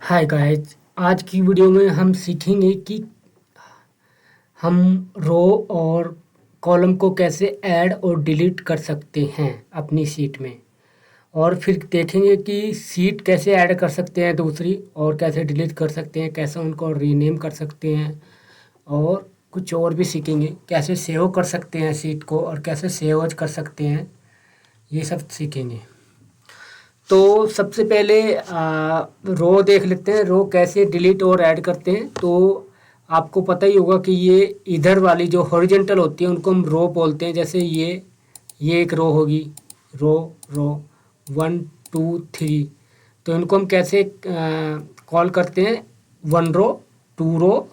Hi guys. आज की video में हम सीखेंगे कि हम रो और कॉलम को कैसे ऐड और डिलीट कर सकते हैं अपनी शीट में। और फिर देखेंगे कि शीट कैसे ऐड कर सकते हैं दूसरी, और कैसे डिलीट कर सकते हैं, कैसे उनको रीनेम कर सकते हैं। और कुछ और भी सीखेंगे, कैसे सेव कर सकते हैं शीट को और कैसे सेव कर सकते हैं, ये सब सीखेंगे। तो सबसे पहले रो देख लेते हैं, रो कैसे डिलीट और ऐड करते हैं। तो आपको पता ही होगा कि ये इधर वाली जो हॉरिजेंटल होती है उनको हम रो बोलते हैं। जैसे ये एक रो होगी, रो रो 1 2 3। तो इनको हम कैसे कॉल करते हैं, 1 रो, 2 रो,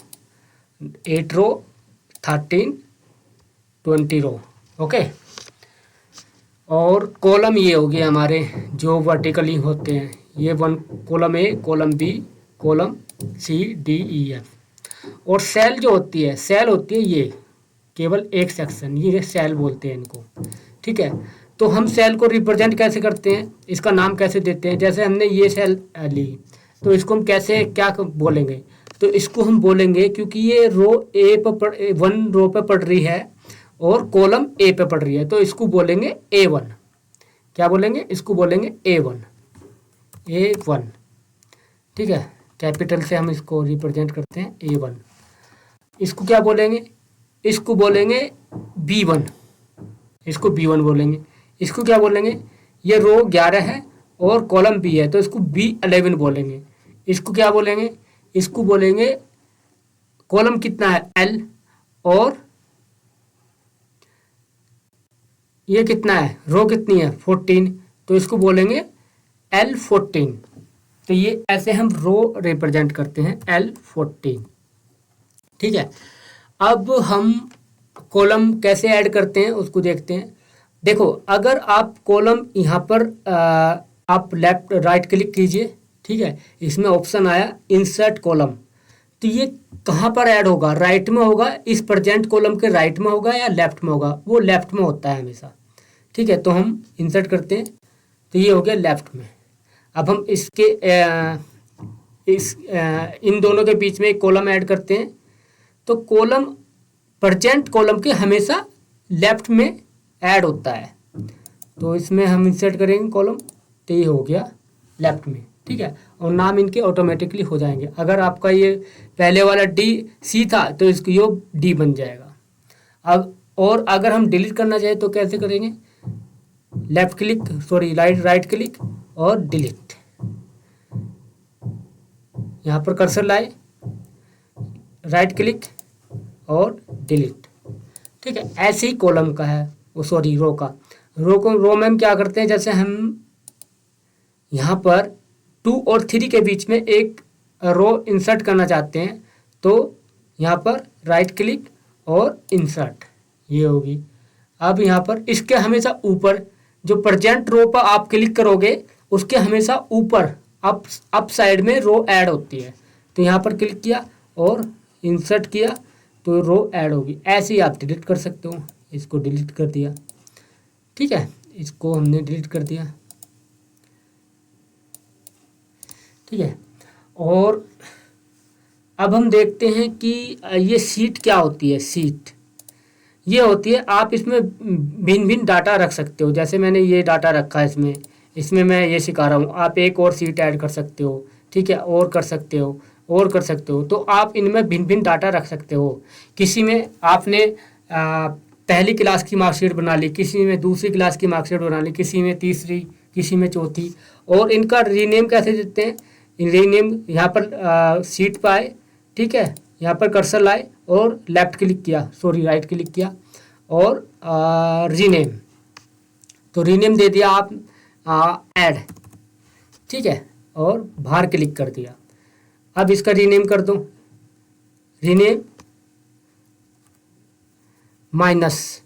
8 रो, 13, 20 रो। ओके। और कॉलम ये हो गए हमारे जो वर्टिकली होते हैं, ये 1 column A, column B, column C, D, E, F. और सेल जो होती है, सेल होती है ये केवल एक सेक्शन, ये सेल बोलते हैं इनको। ठीक है। तो हम सेल को रिप्रेजेंट कैसे करते हैं, इसका नाम कैसे देते हैं। जैसे हमने ये सेल ली, तो इसको हम कैसे क्या बोलेंगे, तो इसको हम बोलेंगे, क्योंकि ये रो ए पर 1 रो पे पड़ रही है और कॉलम ए पे पड़ रही है, तो इसको बोलेंगे A1। क्या बोलेंगे, इसको बोलेंगे A1, A1। ठीक है। कैपिटल से हम इसको रिप्रेजेंट करते हैं A1। इसको क्या बोलेंगे, इसको बोलेंगे B1, इसको B1 बोलेंगे। इसको क्या बोलेंगे, ये रो 11 है और कॉलम B है, तो इसको B11 बोलेंगे। इसको क्या बोलेंगे, इसको बोलेंगे, कॉलम कितना है L और ये कितना है, रो कितनी है 14, तो इसको बोलेंगे L14। तो ये ऐसे हम रो रिप्रेजेंट करते हैं L14। ठीक है। अब हम कॉलम कैसे ऐड करते हैं उसको देखते हैं। देखो, अगर आप कॉलम यहाँ पर आप लेफ्ट राइट क्लिक कीजिए। ठीक है। इसमें ऑप्शन आया इंसर्ट कॉलम, तो ये कहाँ पर ऐड होगा, राइट में होगा, इस प्रेजेंट कॉलम के राइट में होगा या लेफ्ट में होगा, वो लेफ्ट में होता है हमेशा। ठीक है। तो हम इंसर्ट करते हैं, तो ये हो गया लेफ्ट में। अब हम इसके इन दोनों के बीच में एक कॉलम ऐड करते हैं, तो कॉलम प्रेजेंट कॉलम के हमेशा लेफ्ट में ऐड होता है। तो इसमें हम इंसर्ट करेंगे कॉलम, तो ये हो गया लेफ्ट में। ठीक है। और नाम इनके ऑटोमेटिकली हो जाएंगे। अगर आपका ये पहले वाला C था, तो इसको ये D बन जाएगा। अब और अगर हम डिलीट करना चाहें तो कैसे करेंगे, left click, sorry right click और डिलीट। यहाँ पर कर्सर लाए, राइट क्लिक और डिलीट। ठीक है। ऐसे ही कॉलम का है, वो सॉरी रो का। रो में हम क्या करते हैं, जैसे हम यहाँ पर 2 और 3 के बीच में एक रो इंसर्ट करना चाहते हैं, तो यहाँ पर राइट क्लिक और इंसर्ट, ये होगी। अब यहाँ पर इसके हमेशा ऊपर जो प्रेजेंट रो पर आप क्लिक करोगे, उसके हमेशा ऊपर अप साइड में रो ऐड होती है। तो यहाँ पर क्लिक किया और इंसर्ट किया, तो रो ऐड होगी। ऐसे ही आप डिलीट कर सकते हो। इसको डिलीट कर दिया। ठीक है। इसको हमने डिलीट कर दिया। ठीक है। और अब हम देखते हैं कि ये शीट क्या होती है। शीट ये होती है, आप इसमें भिन्न भिन्न डाटा रख सकते हो। जैसे मैंने ये डाटा रखा है इसमें मैं ये सिखा रहा हूँ। आप एक और शीट ऐड कर सकते हो। ठीक है। और कर सकते हो, और कर सकते हो। तो आप इनमें भिन्न भिन्न डाटा रख सकते हो। किसी में आपने पहली क्लास की मार्कशीट बना ली, किसी में दूसरी क्लास की मार्कशीट बना ली, किसी में तीसरी, किसी में चौथी। और इनका रीनेम कैसे देते हैं, रीनेम यहाँ पर शीट पर आए। ठीक है। यहाँ पर कर्सर लाए और लेफ्ट क्लिक किया, सॉरी राइट क्लिक किया और रीनेम, तो रीनेम दे दिया आप ऐड। ठीक है। और बाहर क्लिक कर दिया। अब इसका रीनेम कर दो, रीनेम माइनस,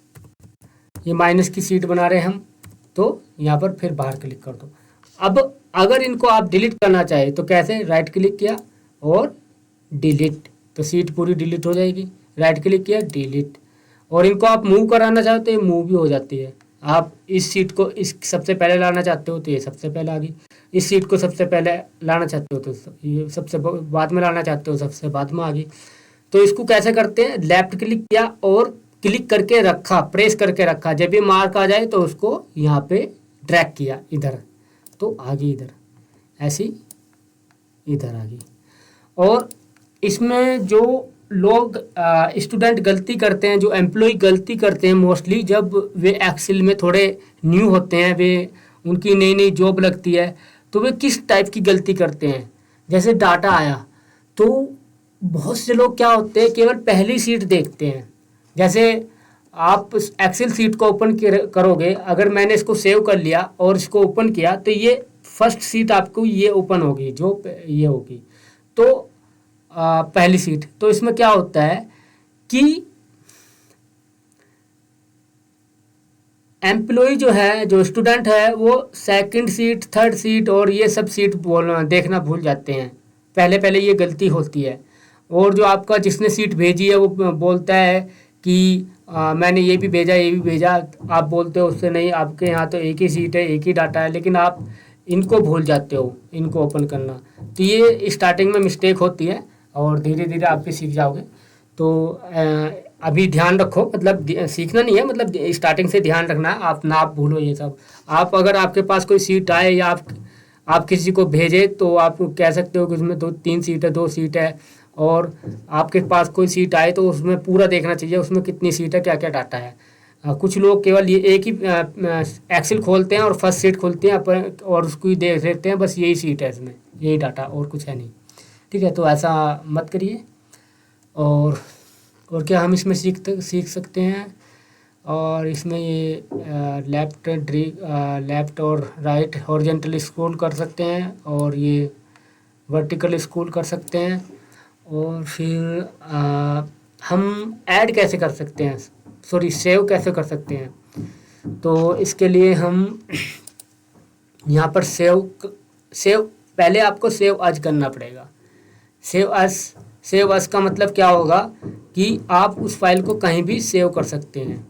ये माइनस की शीट बना रहे हैं हम, तो यहाँ पर फिर बाहर क्लिक कर दो। अब अगर इनको आप डिलीट करना चाहे तो कैसे, राइट क्लिक किया और डिलीट, तो शीट पूरी डिलीट हो जाएगी। राइट क्लिक किया, डिलीट। और इनको आप मूव कराना चाहते हैं, मूव भी हो जाती है। आप इस सीट को इस सबसे पहले लाना चाहते हो तो ये सबसे पहले आ गई, इस सीट को सबसे पहले लाना चाहते हो तो ये सबसे बाद में लाना चाहते हो सबसे बाद में आ गई। तो इसको कैसे करते हैं, लेफ्ट क्लिक किया और क्लिक करके रखा, प्रेस करके रखा, जब ये मार्क आ जाए तो उसको यहाँ पे ड्रैग किया इधर, तो आ गई इधर, ऐसी इधर आ गई। और इसमें जो लोग स्टूडेंट गलती करते हैं, जो एम्प्लॉय गलती करते हैं मोस्टली, जब वे एक्सेल में थोड़े न्यू होते हैं, वे उनकी नई नई जॉब लगती है, तो वे किस टाइप की गलती करते हैं। जैसे डाटा आया तो बहुत से लोग क्या होते हैं, केवल पहली सीट देखते हैं। जैसे आप एक्सेल सीट को ओपन करोगे, अगर मैंने इसको सेव कर लिया और इसको ओपन किया तो ये फर्स्ट सीट आपको ये ओपन होगी, जो ये होगी, तो पहली सीट। तो इसमें क्या होता है कि एम्प्लॉय जो है, जो स्टूडेंट है, वो सेकंड सीट, थर्ड सीट और ये सब सीट देखना भूल जाते हैं। पहले पहले ये गलती होती है। और जो आपका जिसने सीट भेजी है वो बोलता है कि मैंने ये भी भेजा, ये भी भेजा, आप बोलते हो उससे नहीं, आपके यहाँ तो एक ही सीट है, एक ही डाटा है, लेकिन आप इनको भूल जाते हो, इनको ओपन करना। तो ये स्टार्टिंग में मिस्टेक होती है और धीरे धीरे आप भी सीख जाओगे। तो अभी ध्यान रखो, मतलब सीखना नहीं है, मतलब स्टार्टिंग से ध्यान रखना, आप ना आप भूलो ये सब। आप अगर आपके पास कोई सीट आए या आप किसी को भेजे तो आप कह सकते हो कि उसमें 2-3 सीट है, 2 सीट है, और आपके पास कोई सीट आए तो उसमें पूरा देखना चाहिए उसमें कितनी सीट है, क्या क्या डाटा है। कुछ लोग केवल ये एक ही एक्सेल खोलते हैं और फर्स्ट सीट खोलते हैं और उसको ही देख लेते हैं, बस यही सीट है इसमें, यही डाटा और कुछ है नहीं। ठीक है, तो ऐसा मत करिए। और क्या हम इसमें सीख सकते हैं, और इसमें ये लेफ़्ट और राइट हॉरिजॉन्टल स्क्रॉल कर सकते हैं, और ये वर्टिकल स्क्रॉल कर सकते हैं। और फिर हम ऐड कैसे कर सकते हैं, सॉरी सेव कैसे कर सकते हैं। तो इसके लिए हम यहाँ पर सेव पहले आपको सेव एज करना पड़ेगा। सेव एज का मतलब क्या होगा कि आप उस फाइल को कहीं भी सेव कर सकते हैं।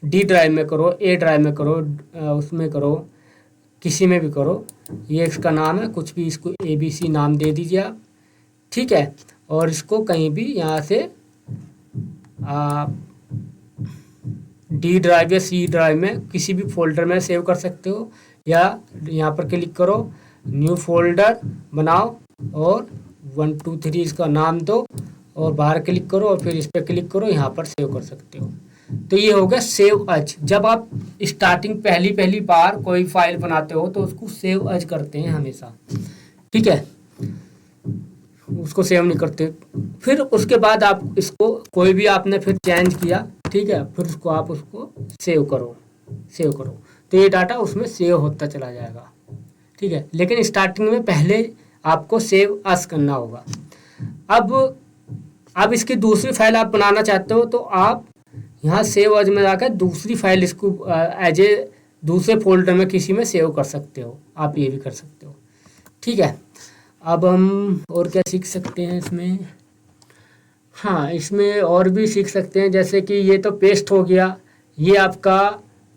डी ड्राइव में करो, ए ड्राइव में करो, उसमें करो, किसी में भी करो। ये इसका नाम है, कुछ भी इसको ABC नाम दे दीजिए आप, ठीक है। और इसको कहीं भी यहाँ से डी ड्राइव या C ड्राइव में किसी भी फोल्डर में सेव कर सकते हो, या यहाँ पर क्लिक करो, न्यू फोल्डर बनाओ और 1 2 3 इसका नाम दो और बाहर क्लिक करो और फिर इस पर क्लिक करो, यहाँ पर सेव कर सकते हो। तो ये हो गया सेव एज। जब आप स्टार्टिंग पहली बार कोई फाइल बनाते हो तो उसको सेव एज करते हैं हमेशा, ठीक है, उसको सेव नहीं करते। फिर उसके बाद आप इसको कोई भी आपने फिर चेंज किया, ठीक है, फिर उसको आप उसको सेव करो तो ये डाटा उसमें सेव होता चला जाएगा, ठीक है। लेकिन स्टार्टिंग में पहले आपको सेव एज करना होगा। अब इसकी दूसरी फाइल आप बनाना चाहते हो तो आप यहाँ सेव एज में जाकर दूसरी फाइल इसको एज ए दूसरे फोल्डर में किसी में सेव कर सकते हो, आप ये भी कर सकते हो, ठीक है। अब हम और क्या सीख सकते हैं इसमें, हाँ इसमें और भी सीख सकते हैं, जैसे कि ये तो पेस्ट हो गया, ये आपका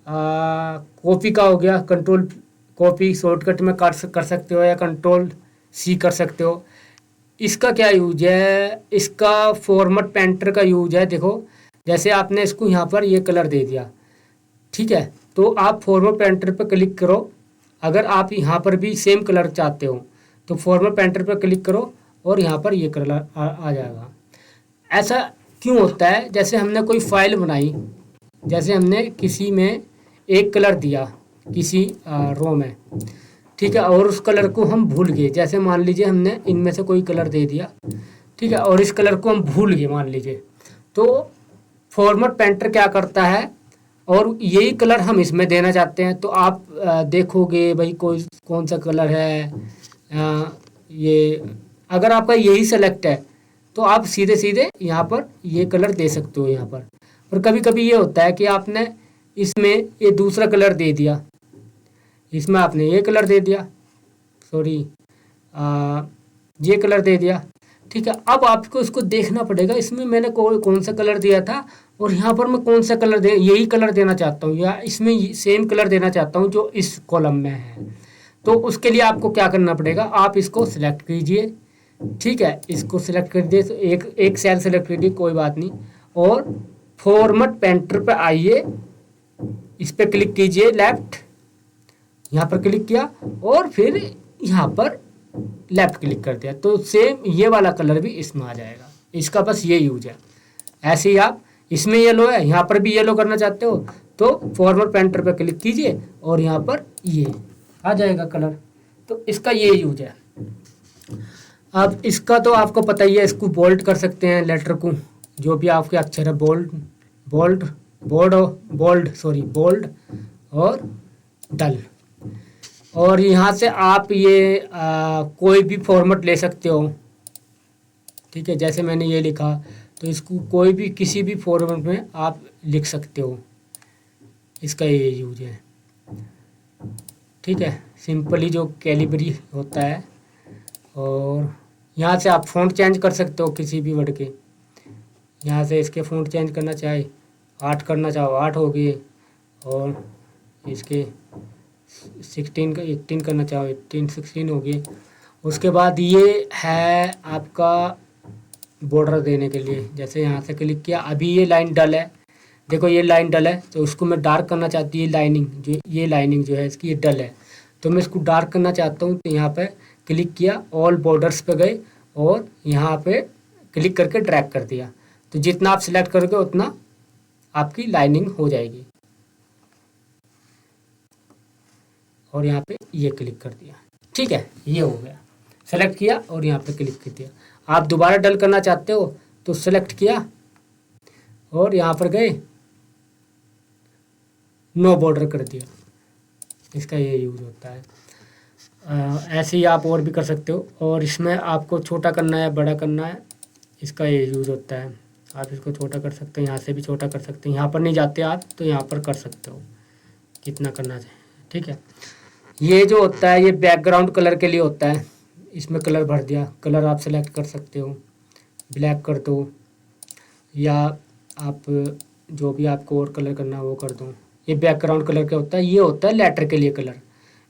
कॉपी का हो गया। कंट्रोल कॉपी शॉर्टकट में कर सकते हो या कंट्रोल C कर सकते हो। इसका क्या यूज है, इसका फॉर्मेट पेंटर का यूज है। देखो जैसे आपने इसको यहाँ पर ये कलर दे दिया, ठीक है, तो आप फॉर्मेट पेंटर पर क्लिक करो। अगर आप यहाँ पर भी सेम कलर चाहते हो तो फॉर्मेट पेंटर पर क्लिक करो और यहाँ पर ये कलर आ जाएगा। ऐसा क्यों होता है, जैसे हमने कोई फाइल बनाई, जैसे हमने किसी में एक कलर दिया किसी रो में, ठीक है, और उस कलर को हम भूल गए। जैसे मान लीजिए हमने इनमें से कोई कलर दे दिया, ठीक है, और इस कलर को हम भूल गए मान लीजिए, तो फॉर्मेट पेंटर क्या करता है, और यही कलर हम इसमें देना चाहते हैं, तो आप देखोगे भाई कौन सा कलर है, ये अगर आपका यही सेलेक्ट है तो आप सीधे सीधे यहाँ पर ये कलर दे सकते हो यहाँ पर। और कभी कभी ये होता है कि आपने इसमें ये दूसरा कलर दे दिया, इसमें आपने ये कलर दे दिया, सॉरी ये कलर दे दिया, ठीक है, अब आपको इसको देखना पड़ेगा, इसमें मैंने कौन सा कलर दिया था और यहाँ पर मैं कौन सा कलर दे, यही कलर देना चाहता हूँ या इसमें सेम कलर देना चाहता हूँ जो इस कॉलम में है। तो उसके लिए आपको क्या करना पड़ेगा, आप इसको सिलेक्ट कीजिए। ठीक है, इसको सिलेक्ट कर दिए तो एक सेल सेलेक्ट कीजिए, कोई बात नहीं, और फॉर्मेट पेंटर पे आइए, इस पर क्लिक कीजिए, लेफ्ट यहाँ पर क्लिक किया और फिर यहाँ पर लेफ्ट क्लिक कर दिया, तो सेम ये वाला कलर भी इसमें आ जाएगा। इसका बस ये यूज है। ऐसे ही आप इसमें येलो है, यहाँ पर भी येलो करना चाहते हो तो फॉर्मेट पेंटर पे क्लिक कीजिए और यहाँ पर ये आ जाएगा कलर। तो इसका ये यूज है। अब इसका तो आपको पता ही है, इसको बोल्ड कर सकते हैं, लेटर को, जो भी आपके अक्षर है, बोल्ड और डल। और यहाँ से आप ये कोई भी फॉर्मेट ले सकते हो। ठीक है, जैसे मैंने ये लिखा तो इसको कोई भी किसी भी फॉर्मेट में आप लिख सकते हो। इसका ये यूज है। ठीक है, सिंपली जो कैलिबरी होता है। और यहाँ से आप फ़ॉन्ट चेंज कर सकते हो किसी भी वर्ड के। यहाँ से इसके फ़ॉन्ट चेंज करना चाहे 8 करना चाहो 8 हो गए, और इसके 16 का 18 करना चाहो 18 16 हो गए। उसके बाद ये है आपका बॉर्डर देने के लिए। जैसे यहाँ से क्लिक किया, अभी ये लाइन डल है, देखो ये लाइन डल है, तो उसको मैं डार्क करना चाहती हूँ। ये लाइनिंग जो है इसकी ये डल है, तो मैं इसको डार्क करना चाहता हूँ। तो यहाँ पे क्लिक किया, ऑल बॉर्डर्स पे गए और यहाँ पे क्लिक करके ड्रैग कर दिया, तो जितना आप सिलेक्ट करोगे उतना आपकी लाइनिंग हो जाएगी। और यहाँ पे ये क्लिक कर दिया। ठीक है, ये हो गया, सेलेक्ट किया और यहाँ पे क्लिक कर दिया। आप दोबारा डल करना चाहते हो तो सेलेक्ट किया और यहाँ पर गए, नो बॉर्डर कर दिया। इसका ये यूज होता है। ऐसे ही आप और भी कर सकते हो। और इसमें आपको छोटा करना है बड़ा करना है, इसका ये यूज होता है। आप इसको छोटा कर सकते हैं, यहाँ से भी छोटा कर सकते हैं। यहाँ पर नहीं जाते आप तो यहाँ पर कर सकते हो कितना करना चाहिए। ठीक है, ये जो होता है ये बैकग्राउंड कलर के लिए होता है। इसमें कलर भर दिया, कलर आप सेलेक्ट कर सकते हो, ब्लैक कर दो या आप जो भी आपको और कलर करना है वो कर दो। ये बैकग्राउंड कलर क्या होता है, ये होता है लेटर के लिए कलर।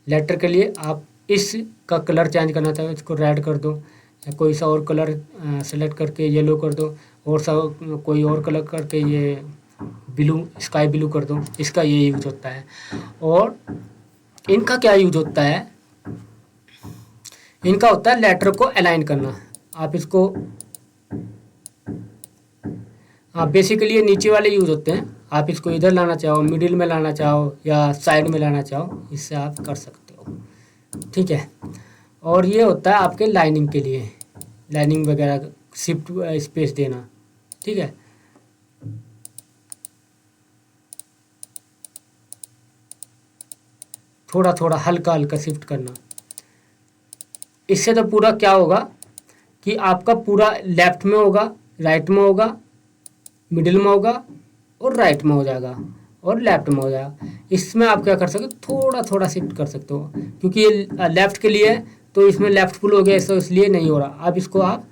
लेटर के लिए आप इसका कलर चेंज करना चाहो, इसको रेड कर दो या कोई सा और कलर सेलेक्ट करके येलो कर दो, और सा कोई और कलर करके ये ब्लू, स्काई ब्लू कर दो। इसका ये यूज होता है। और इनका क्या यूज होता है, इनका होता है लेटर को अलाइन करना। आप इसको बेसिकली ये नीचे वाले यूज होते हैं। आप इसको इधर लाना चाहो, मिडिल में लाना चाहो या साइड में लाना चाहो, इससे आप कर सकते हो। ठीक है, और ये होता है आपके लाइनिंग के लिए, लाइनिंग वगैरह शिफ्ट स्पेस देना। ठीक है, थोड़ा थोड़ा हल्का हल्का शिफ्ट करना। इससे तो पूरा क्या होगा कि आपका पूरा लेफ्ट में होगा, राइट में होगा, मिडिल में होगा और राइट में हो जाएगा और लेफ्ट में हो जाएगा। इसमें आप क्या कर सकते हो, थोड़ा थोड़ा शिफ्ट कर सकते हो, क्योंकि ये लेफ्ट के लिए है तो इसमें लेफ्ट फुल हो गया, तो इसलिए नहीं हो रहा। अब इसको आप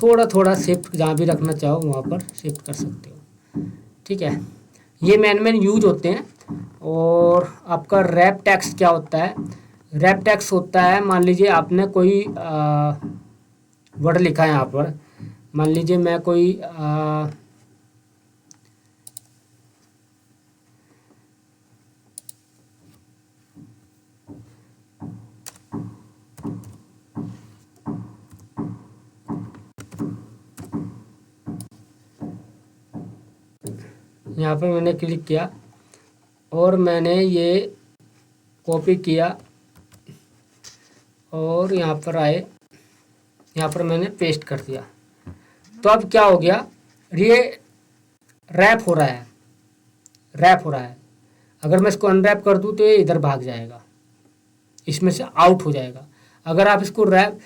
थोड़ा थोड़ा शिफ्ट जहाँ भी रखना चाहो वहाँ पर शिफ्ट कर सकते हो। ठीक है, ये मेन यूज होते हैं। और आपका रैप टेक्स्ट क्या होता है, रैप टेक्स्ट होता है, मान लीजिए आपने कोई वर्ड लिखा है यहाँ पर। मान लीजिए मैं कोई यहाँ पर मैंने क्लिक किया और मैंने ये कॉपी किया और यहाँ पर आए, यहाँ पर मैंने पेस्ट कर दिया। तो अब क्या हो गया, ये रैप हो रहा है, रैप हो रहा है। अगर मैं इसको अनरैप कर दूँ तो ये इधर भाग जाएगा, इसमें से आउट हो जाएगा। अगर आप इसको रैप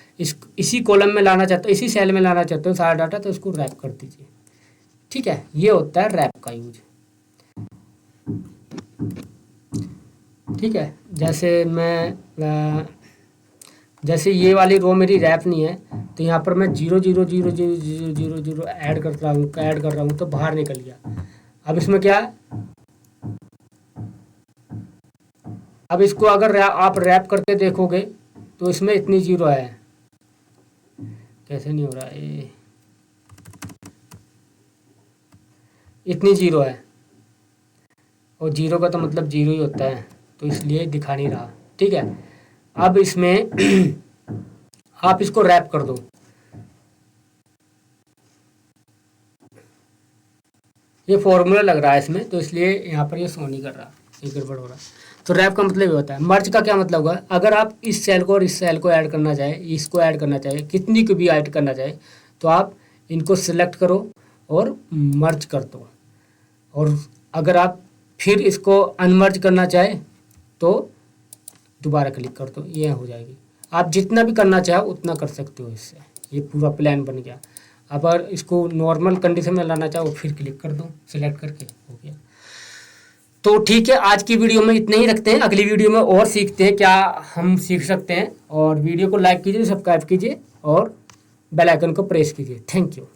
इसी कॉलम में लाना चाहते हो, इसी सेल में लाना चाहते हो सारा डाटा, तो इसको रैप कर दीजिए। ठीक है, ये होता है रैप का यूज। ठीक है, जैसे मैं जैसे ये वाली रो मेरी रैप नहीं है, तो यहाँ पर मैं 0 0 0 0 0 0 ऐड कर रहा हूँ तो बाहर निकल गया। अब इसमें क्या है, अब इसको अगर आप रैप करके देखोगे तो इसमें इतनी जीरो है। कैसे नहीं हो रहा है, इतनी जीरो है, और जीरो का तो मतलब जीरो ही होता है, तो इसलिए दिखा नहीं रहा। ठीक है, अब इसमें आप इसको रैप कर दो। ये फॉर्मूला लग रहा है इसमें, तो इसलिए यहाँ पर ये शो नहीं कर रहा, ये गड़बड़ हो रहा है। तो रैप का मतलब ये होता है। मर्ज का क्या मतलब होगा, अगर आप इस सेल को और इस सेल को ऐड करना चाहे, इसको ऐड करना चाहे, कितनी को भी ऐड करना चाहे, तो आप इनको सिलेक्ट करो और मर्ज कर दो। और अगर आप फिर इसको अनमर्ज करना चाहे तो दोबारा क्लिक कर दो, ये हो जाएगी। आप जितना भी करना चाहो उतना कर सकते हो इससे। ये पूरा प्लान बन गया। अगर इसको नॉर्मल कंडीशन में लाना चाहो फिर क्लिक कर दो, सिलेक्ट करके हो गया। तो ठीक है, आज की वीडियो में इतना ही रखते हैं। अगली वीडियो में और सीखते हैं क्या हम सीख सकते हैं। और वीडियो को लाइक कीजिए, सब्सक्राइब कीजिए और बेल आइकन को प्रेस कीजिए। Thank you.